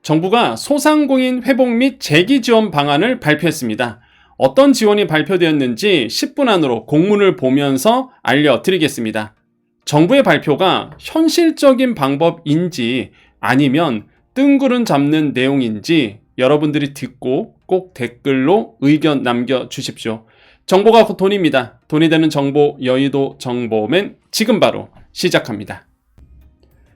정부가 소상공인 회복 및 재기 지원 방안을 발표했습니다. 어떤 지원이 발표되었는지 10분 안으로 공문을 보면서 알려드리겠습니다. 정부의 발표가 현실적인 방법인지 아니면 뜬구름 잡는 내용인지 여러분들이 듣고 꼭 댓글로 의견 남겨주십시오. 정보가 곧 돈입니다. 돈이 되는 정보, 여의도 정보맨 지금 바로 시작합니다.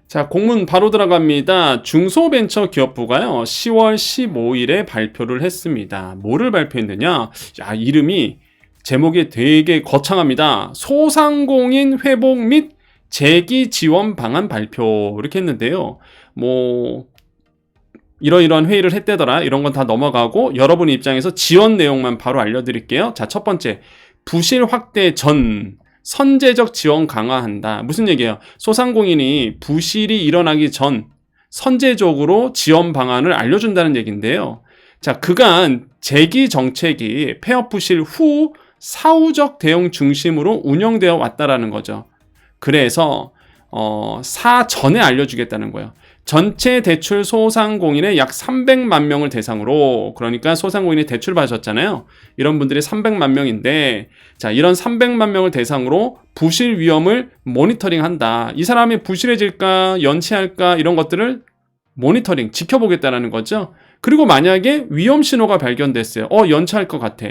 자, 공문 바로 들어갑니다. 중소벤처기업부가요 10월 15일에 발표를 했습니다. 뭐를 발표했느냐? 야, 이름이 제목이 되게 거창합니다. 소상공인 회복 및 재기 지원 방안 발표 이렇게 했는데요. 이러이러한 회의를 했대더라. 이런 건 다 넘어가고 여러분 입장에서 지원 내용만 바로 알려드릴게요. 자, 첫 번째, 부실 확대 전 선제적 지원 강화한다. 무슨 얘기예요? 소상공인이 부실이 일어나기 전 선제적으로 지원 방안을 알려준다는 얘기인데요. 자, 그간 재기 정책이 폐업 부실 후 사후적 대응 중심으로 운영되어 왔다라는 거죠. 그래서 사전에 알려주겠다는 거예요. 전체 대출 소상공인의 약 300만 명을 대상으로, 그러니까 소상공인이 대출 받으셨잖아요. 이런 분들이 300만 명인데, 자, 이런 300만 명을 대상으로 부실 위험을 모니터링한다. 이 사람이 부실해질까, 연체할까, 이런 것들을 모니터링, 지켜보겠다는 거죠. 그리고 만약에 위험 신호가 발견됐어요. 연체할 것 같아.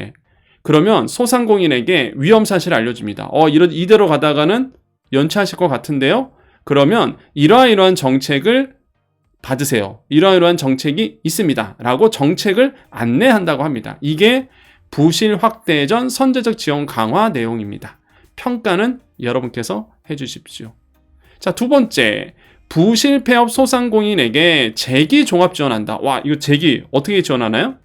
그러면 소상공인에게 위험 사실을 알려줍니다. 이대로 가다가는 연체하실 것 같은데요. 그러면 이러한 정책을 받으세요. 이러한 정책이 있습니다. 라고 정책을 안내한다고 합니다. 이게 부실 확대 전 선제적 지원 강화 내용입니다. 평가는 여러분께서 해주십시오. 자, 두 번째, 부실 폐업 소상공인에게 재기 종합 지원한다. 와, 이거 재기 어떻게 지원하나요?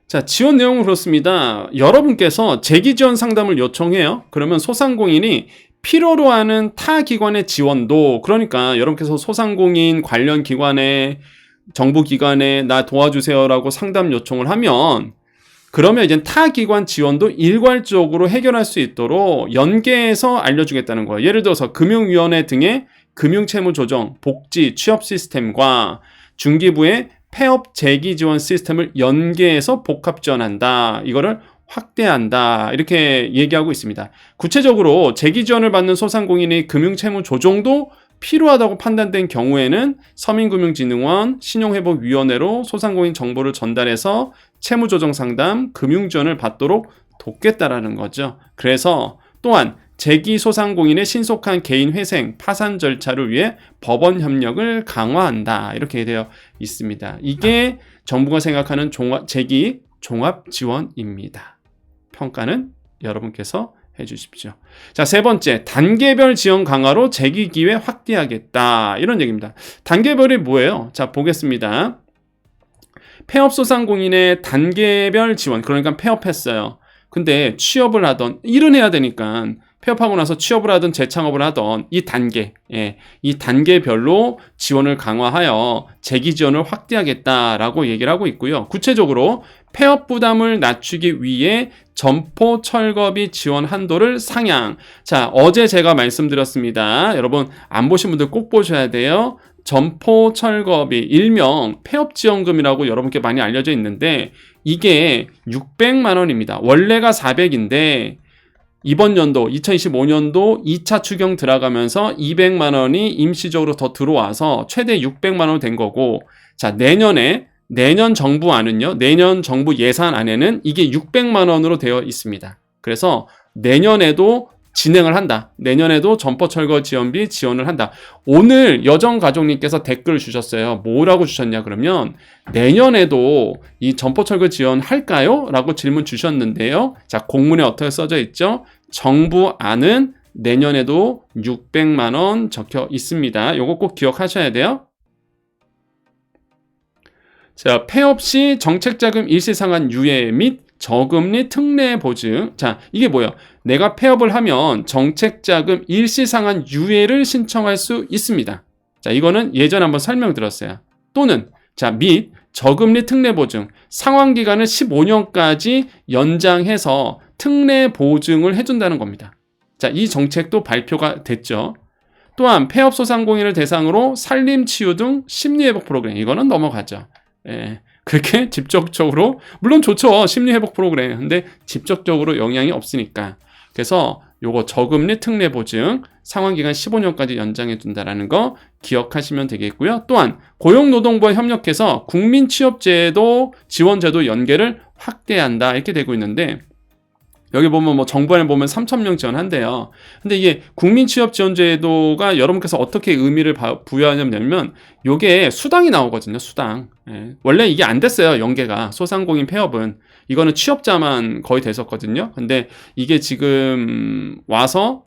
자, 지원 내용은 그렇습니다. 여러분께서 재기 지원 상담을 요청해요. 그러면 소상공인이 필요로 하는 타 기관의 지원도, 그러니까 여러분께서 소상공인 관련 기관에, 정부 기관에 나 도와주세요라고 상담 요청을 하면, 그러면 이제 타 기관 지원도 일괄적으로 해결할 수 있도록 연계해서 알려주겠다는 거예요. 예를 들어서 금융위원회 등의 금융채무조정, 복지, 취업 시스템과 중기부의 폐업 재기 지원 시스템을 연계해서 복합 지원한다. 이거를 확대한다. 이렇게 얘기하고 있습니다. 구체적으로 재기 지원을 받는 소상공인의 금융채무 조정도 필요하다고 판단된 경우에는 서민금융진흥원 신용회복위원회로 소상공인 정보를 전달해서 채무조정 상담, 금융지원을 받도록 돕겠다라는 거죠. 그래서 또한 재기 소상공인의 신속한 개인 회생, 파산 절차를 위해 법원 협력을 강화한다. 이렇게 되어 있습니다. 이게 정부가 생각하는 재기 종합 지원입니다. 평가는 여러분께서 해주십시오. 자, 세 번째, 단계별 지원 강화로 재기 기회 확대하겠다. 이런 얘기입니다. 단계별이 뭐예요? 자, 보겠습니다. 폐업 소상공인의 단계별 지원, 그러니까 폐업했어요. 근데 취업을 하던, 일은 해야 되니까 폐업하고 나서 취업을 하든 재창업을 하던 이 단계, 이 단계별로 지원을 강화하여 재기 지원을 확대하겠다라고 얘기를 하고 있고요. 구체적으로 폐업 부담을 낮추기 위해 점포 철거비 지원 한도를 상향. 자, 어제 제가 말씀드렸습니다. 여러분 안 보신 분들 꼭 보셔야 돼요. 점포 철거비, 일명 폐업지원금이라고 여러분께 많이 알려져 있는데 이게 600만 원입니다. 원래가 400인데 이번 연도 2025년도 2차 추경 들어가면서 200만 원이 임시적으로 더 들어와서 최대 600만 원 된 거고, 자, 내년 정부안은요, 내년 정부 예산안에는 이게 600만 원으로 되어 있습니다. 그래서 내년에도 진행을 한다. 내년에도 점포철거 지원비 지원을 한다. 오늘 여정가족님께서 댓글을 주셨어요. 뭐라고 주셨냐 그러면 내년에도 이 점포철거 지원할까요? 라고 질문 주셨는데요. 자, 공문에 어떻게 써져 있죠? 정부안은 내년에도 600만 원 적혀 있습니다. 요거 꼭 기억하셔야 돼요. 자, 폐업 시 정책자금 일시상환 유예 및 저금리 특례 보증. 자, 이게 뭐예요? 내가 폐업을 하면 정책자금 일시상환 유예를 신청할 수 있습니다. 자, 이거는 예전에 한번 설명드렸어요. 또는 및 저금리 특례 보증. 상환기간을 15년까지 연장해서 특례 보증을 해준다는 겁니다. 자, 이 정책도 발표가 됐죠. 또한 폐업 소상공인을 대상으로 산림치유 등 심리회복 프로그램, 이거는 넘어가죠. 예, 그렇게 직접적으로, 물론 좋죠, 심리회복 프로그램. 근데 직접적으로 영향이 없으니까. 그래서 요거 저금리 특례 보증 상환기간 15년까지 연장해 둔다라는 거 기억하시면 되겠고요. 또한 고용노동부와 협력해서 국민취업제도 지원제도 연계를 확대한다, 이렇게 되고 있는데, 여기 보면 뭐 정부안에 보면 3,000명 지원한대요. 근데 이게 국민취업지원제도가 여러분께서 어떻게 의미를 부여하냐면, 요게 수당이 나오거든요, 수당. 예. 원래 이게 안 됐어요, 연계가. 소상공인 폐업은. 이거는 취업자만 거의 됐었거든요. 근데 이게 지금 와서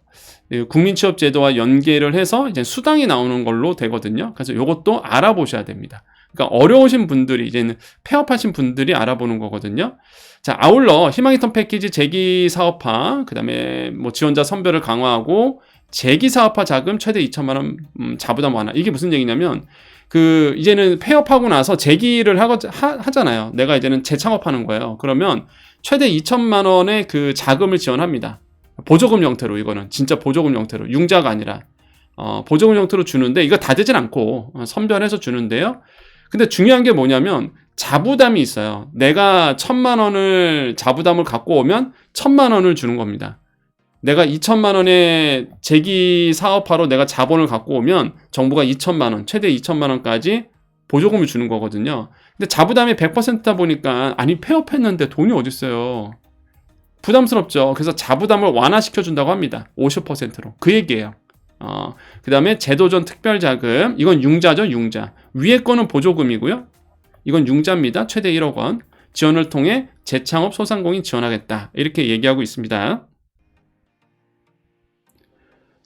국민취업제도와 연계를 해서 이제 수당이 나오는 걸로 되거든요. 그래서 요것도 알아보셔야 됩니다. 그러니까 어려우신 분들이, 이제는 폐업하신 분들이 알아보는 거거든요. 자, 아울러 희망인턴 패키지 재기 사업화, 그 다음에 뭐 지원자 선별을 강화하고 재기 사업화 자금 최대 2천만 원 자부담 완화. 이게 무슨 얘기냐면, 이제는 폐업하고 나서 재기를 하잖아요. 내가 이제는 재창업하는 거예요. 그러면 최대 2천만 원의 그 자금을 지원합니다. 보조금 형태로, 이거는 진짜 보조금 형태로, 융자가 아니라 보조금 형태로 주는데, 이거 다 되진 않고 선별해서 주는데요. 근데 중요한 게 뭐냐면 자부담이 있어요. 내가 1,000만 원을 자부담을 갖고 오면 1,000만 원을 주는 겁니다. 내가 2,000만 원의 재기 사업화로 내가 자본을 갖고 오면 정부가 2,000만 원, 최대 2,000만 원까지 보조금을 주는 거거든요. 근데 자부담이 100%다 보니까, 아니 폐업했는데 돈이 어딨어요. 부담스럽죠. 그래서 자부담을 완화시켜 준다고 합니다. 50%로. 그 얘기예요. 그 다음에 제도전 특별자금, 이건 융자죠, 융자. 위에 거는 보조금이고요. 이건 융자입니다. 최대 1억 원. 지원을 통해 재창업 소상공인 지원하겠다, 이렇게 얘기하고 있습니다.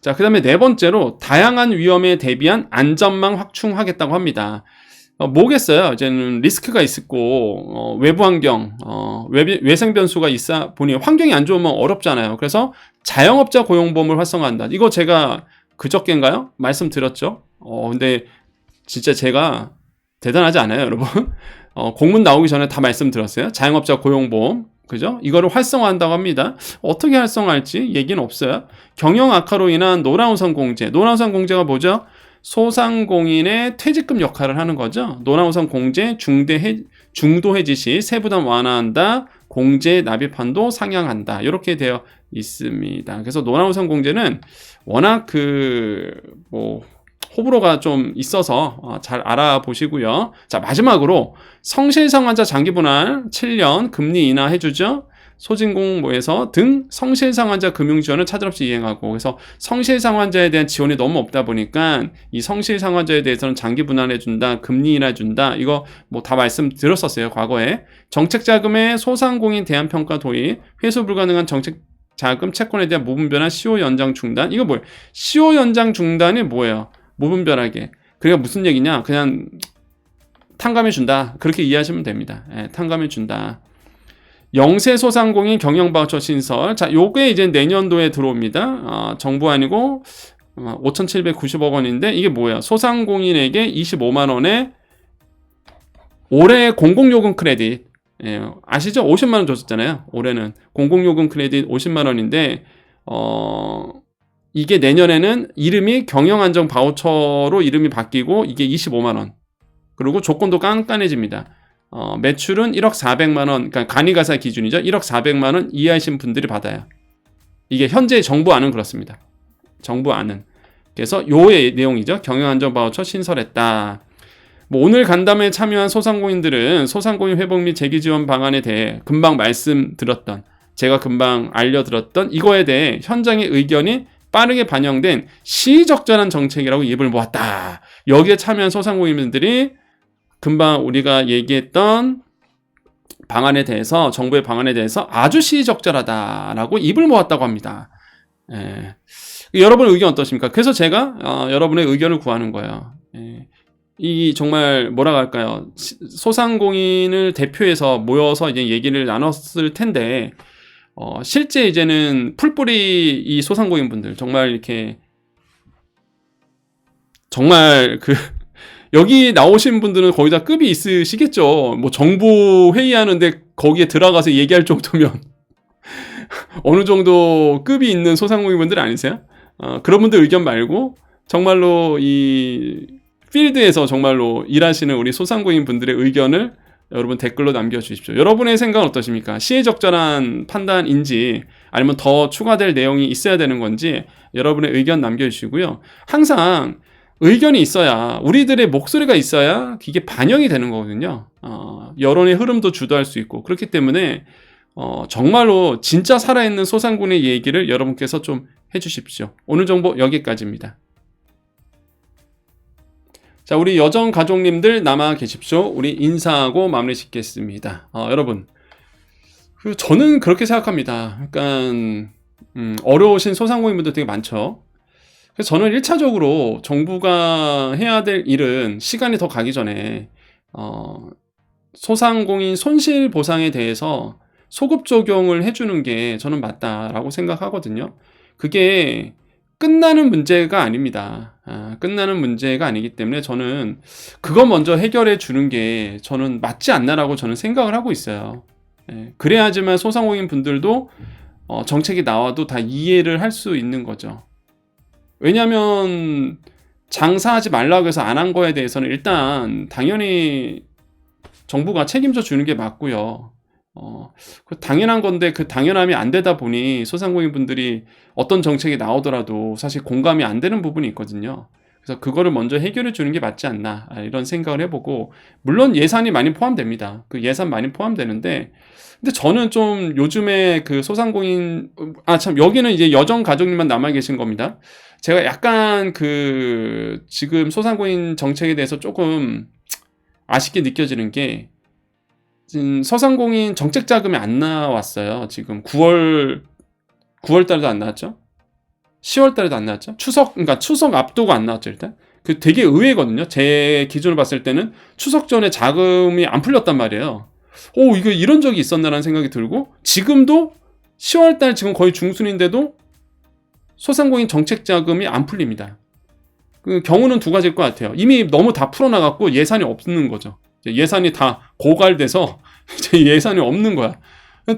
자, 그 다음에 네 번째로 다양한 위험에 대비한 안전망 확충하겠다고 합니다. 뭐겠어요? 이제는 리스크가 있고, 외부 환경, 외생 변수가 있어 보니 환경이 안 좋으면 어렵잖아요. 그래서 자영업자 고용보험을 활성화한다. 이거 제가 그저께인가요? 말씀드렸죠. 근데 진짜 제가 대단하지 않아요, 여러분? 공문 나오기 전에 다 말씀드렸어요. 자영업자 고용보험. 그죠? 이거를 활성화한다고 합니다. 어떻게 활성화할지 얘기는 없어요. 경영 악화로 인한 노란우선 공제. 노란우선 공제가 뭐죠? 소상공인의 퇴직금 역할을 하는 거죠. 노란우선 공제, 중도 해지 시 세부담 완화한다. 공제 납입한도 상향한다. 이렇게 되어 있습니다. 그래서 노란우선 공제는 워낙 호불호가 좀 있어서 잘 알아보시고요. 자, 마지막으로 성실상환자 장기분할 7년 금리 인하 해주죠. 소진공모에서 등 성실상환자 금융지원을 차질없이 이행하고, 그래서 성실상환자에 대한 지원이 너무 없다 보니까 이 성실상환자에 대해서는 장기 분할해준다, 금리 인하해준다, 이거 뭐 다 말씀드렸었어요, 과거에. 정책자금의 소상공인 대안평가 도입, 회수 불가능한 정책자금 채권에 대한 무분별한 시효 연장 중단. 이거 뭐예요? 시효 연장 중단이 뭐예요? 무분별하게. 그러니까 무슨 얘기냐? 그냥 탕감해준다, 그렇게 이해하시면 됩니다. 탕감해준다. 영세 소상공인 경영바우처 신설. 자, 요게 이제 내년도에 들어옵니다. 정부안이고 5,790억 원인데, 이게 뭐야? 소상공인에게 25만 원에 올해 공공요금 크레딧. 아시죠? 50만 원 줬었잖아요. 올해는 공공요금 크레딧 50만 원인데, 이게 내년에는 이름이 경영안정 바우처로 이름이 바뀌고, 이게 25만 원. 그리고 조건도 깐깐해집니다. 매출은 1억 400만 원, 그러니까 간이가사 기준이죠. 1억 400만 원 이하이신 분들이 받아요. 이게 현재 정부안은 그렇습니다. 정부안은. 그래서 요의 내용이죠. 경영안정 바우처 신설했다. 뭐 오늘 간담회에 참여한 소상공인들은 소상공인 회복 및 재기 지원 방안에 대해 금방 말씀드렸던, 제가 금방 알려드렸던 이거에 대해 현장의 의견이 빠르게 반영된 시적절한 정책이라고 입을 모았다. 여기에 참여한 소상공인들이 금방 우리가 얘기했던 방안에 대해서, 정부의 방안에 대해서 아주 시적절하다라고 입을 모았다고 합니다. 여러분의 의견 어떠십니까? 그래서 제가 여러분의 의견을 구하는 거예요. 이 정말 뭐라고 할까요? 소상공인을 대표해서 모여서 이제 얘기를 나눴을 텐데, 실제 이제는 풀뿌리 이 소상공인 분들 정말 이렇게 정말 여기 나오신 분들은 거의 다 급이 있으시겠죠. 뭐 정부 회의하는데 거기에 들어가서 얘기할 정도면 어느 정도 급이 있는 소상공인 분들 아니세요? 그런 분들 의견 말고 정말로 이 필드에서 정말로 일하시는 우리 소상공인 분들의 의견을 여러분 댓글로 남겨주십시오. 여러분의 생각은 어떠십니까? 시의적절한 판단인지 아니면 더 추가될 내용이 있어야 되는 건지 여러분의 의견 남겨주시고요. 항상 의견이 있어야, 우리들의 목소리가 있어야 이게 반영이 되는 거거든요. 여론의 흐름도 주도할 수 있고, 그렇기 때문에 정말로 진짜 살아있는 소상공인의 얘기를 여러분께서 좀 해주십시오. 오늘 정보 여기까지입니다. 자, 우리 여정 가족님들 남아 계십시오. 우리 인사하고 마무리 짓겠습니다. 여러분, 저는 그렇게 생각합니다. 그러니까 어려우신 소상공인분들 되게 많죠. 그래서 저는 1차적으로 정부가 해야 될 일은 시간이 더 가기 전에 소상공인 손실 보상에 대해서 소급 적용을 해주는 게 저는 맞다라고 생각하거든요. 그게 끝나는 문제가 아닙니다. 끝나는 문제가 아니기 때문에 저는 그거 먼저 해결해 주는 게 저는 맞지 않나라고 저는 생각을 하고 있어요. 그래야지만 소상공인 분들도 정책이 나와도 다 이해를 할 수 있는 거죠. 왜냐하면 장사하지 말라고 해서 안 한 거에 대해서는 일단 당연히 정부가 책임져 주는 게 맞고요. 당연한 건데 그 당연함이 안 되다 보니 소상공인 분들이 어떤 정책이 나오더라도 사실 공감이 안 되는 부분이 있거든요. 그래서 그거를 먼저 해결해 주는 게 맞지 않나 이런 생각을 해보고, 물론 예산이 많이 포함됩니다. 그 예산 많이 포함되는데, 근데 저는 좀 요즘에 그 소상공인 참 여기는 이제 여정 가족님만 남아 계신 겁니다. 제가 약간 그 지금 소상공인 정책에 대해서 조금 아쉽게 느껴지는 게, 소상공인 정책 자금이 안 나왔어요. 지금 9월 달에도 안 나왔죠. 10월 달에도 안 나왔죠. 그러니까 추석 앞두고 안 나왔죠, 일단. 그 되게 의외거든요. 제 기준으로 봤을 때는 추석 전에 자금이 안 풀렸단 말이에요. 이거 이런 적이 있었나라는 생각이 들고, 지금도 10월 달 지금 거의 중순인데도 소상공인 정책 자금이 안 풀립니다. 그 경우는 두 가지일 것 같아요. 이미 너무 다 풀어나갔고 예산이 없는 거죠. 예산이 다 고갈돼서 이제 예산이 없는 거야.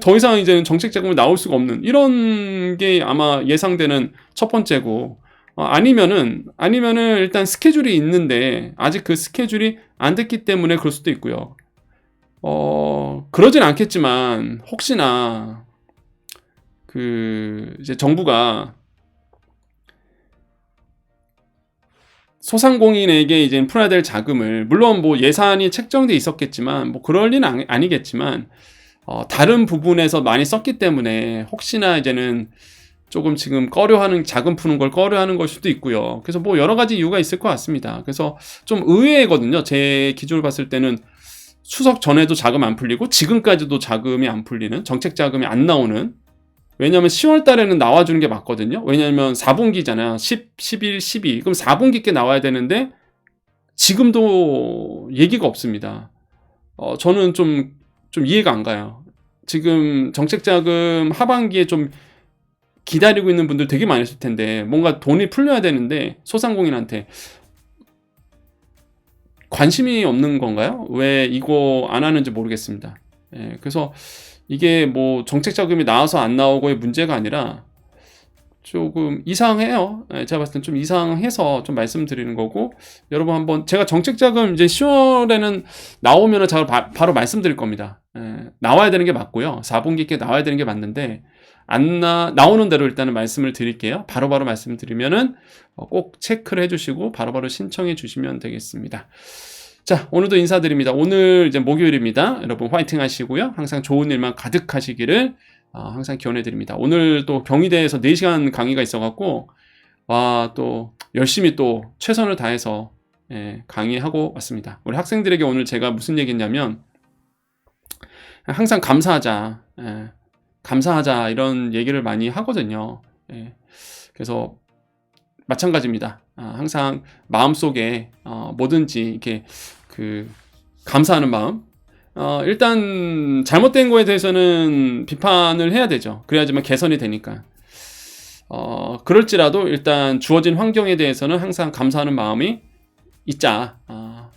더 이상 이제는 정책 자금이 나올 수가 없는, 이런 게 아마 예상되는 첫 번째고, 아니면은 일단 스케줄이 있는데 아직 그 스케줄이 안 됐기 때문에 그럴 수도 있고요. 그러진 않겠지만 혹시나 그 이제 정부가 소상공인에게 이제 풀어야 될 자금을, 물론 뭐 예산이 책정돼 있었겠지만 뭐 그럴 리는 아니겠지만 다른 부분에서 많이 썼기 때문에 혹시나 이제는 조금 지금 자금 푸는 걸 꺼려하는 걸 수도 있고요. 그래서 뭐 여러 가지 이유가 있을 것 같습니다. 그래서 좀 의외거든요. 제 기준으로 봤을 때는 추석 전에도 자금 안 풀리고 지금까지도 자금이 안 풀리는, 정책 자금이 안 나오는. 왜냐하면 10월 달에는 나와주는 게 맞거든요. 왜냐하면 4분기잖아요. 10, 11, 12. 그럼 4분기 께 나와야 되는데 지금도 얘기가 없습니다. 저는 좀 이해가 안 가요. 지금 정책자금 하반기에 좀 기다리고 있는 분들 되게 많으실 텐데, 뭔가 돈이 풀려야 되는데 소상공인한테 관심이 없는 건가요? 왜 이거 안 하는지 모르겠습니다. 그래서 이게 뭐 정책자금이 나와서 안 나오고의 문제가 아니라 조금 이상해요. 제가 봤을 땐 좀 이상해서 좀 말씀드리는 거고, 여러분 한번, 제가 정책자금 이제 10월에는 나오면은 제가 바로 말씀드릴 겁니다. 나와야 되는 게 맞고요. 4분기께 나와야 되는 게 맞는데 나오는 대로 일단은 말씀을 드릴게요. 바로바로 말씀드리면은 꼭 체크를 해주시고 바로바로 신청해 주시면 되겠습니다. 자, 오늘도 인사드립니다. 오늘 이제 목요일입니다. 여러분 화이팅 하시고요. 항상 좋은 일만 가득하시기를 항상 기원해드립니다. 오늘 또 경희대에서 4시간 강의가 있어갖고 또 열심히 또 최선을 다해서 강의하고 왔습니다. 우리 학생들에게 오늘 제가 무슨 얘기했냐면, 항상 감사하자, 감사하자 이런 얘기를 많이 하거든요. 그래서 마찬가지입니다. 항상 마음속에 뭐든지 이렇게 그 감사하는 마음, 일단 잘못된 거에 대해서는 비판을 해야 되죠. 그래야지만 개선이 되니까. 그럴지라도 일단 주어진 환경에 대해서는 항상 감사하는 마음이 있자.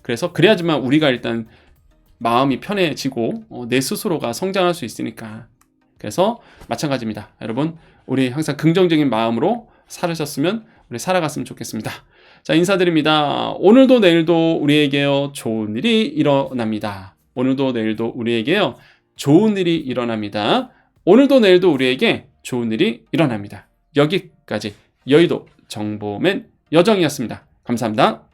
그래서 그래야지만 우리가 일단 마음이 편해지고 내 스스로가 성장할 수 있으니까. 그래서 마찬가지입니다. 여러분, 우리 항상 긍정적인 마음으로 살으셨으면, 우리 살아갔으면 좋겠습니다. 자, 인사드립니다. 오늘도 내일도 우리에게요 좋은 일이 일어납니다. 오늘도 내일도 우리에게요 좋은 일이 일어납니다. 오늘도 내일도 우리에게 좋은 일이 일어납니다. 여기까지 여의도 정보맨 여정이었습니다. 감사합니다.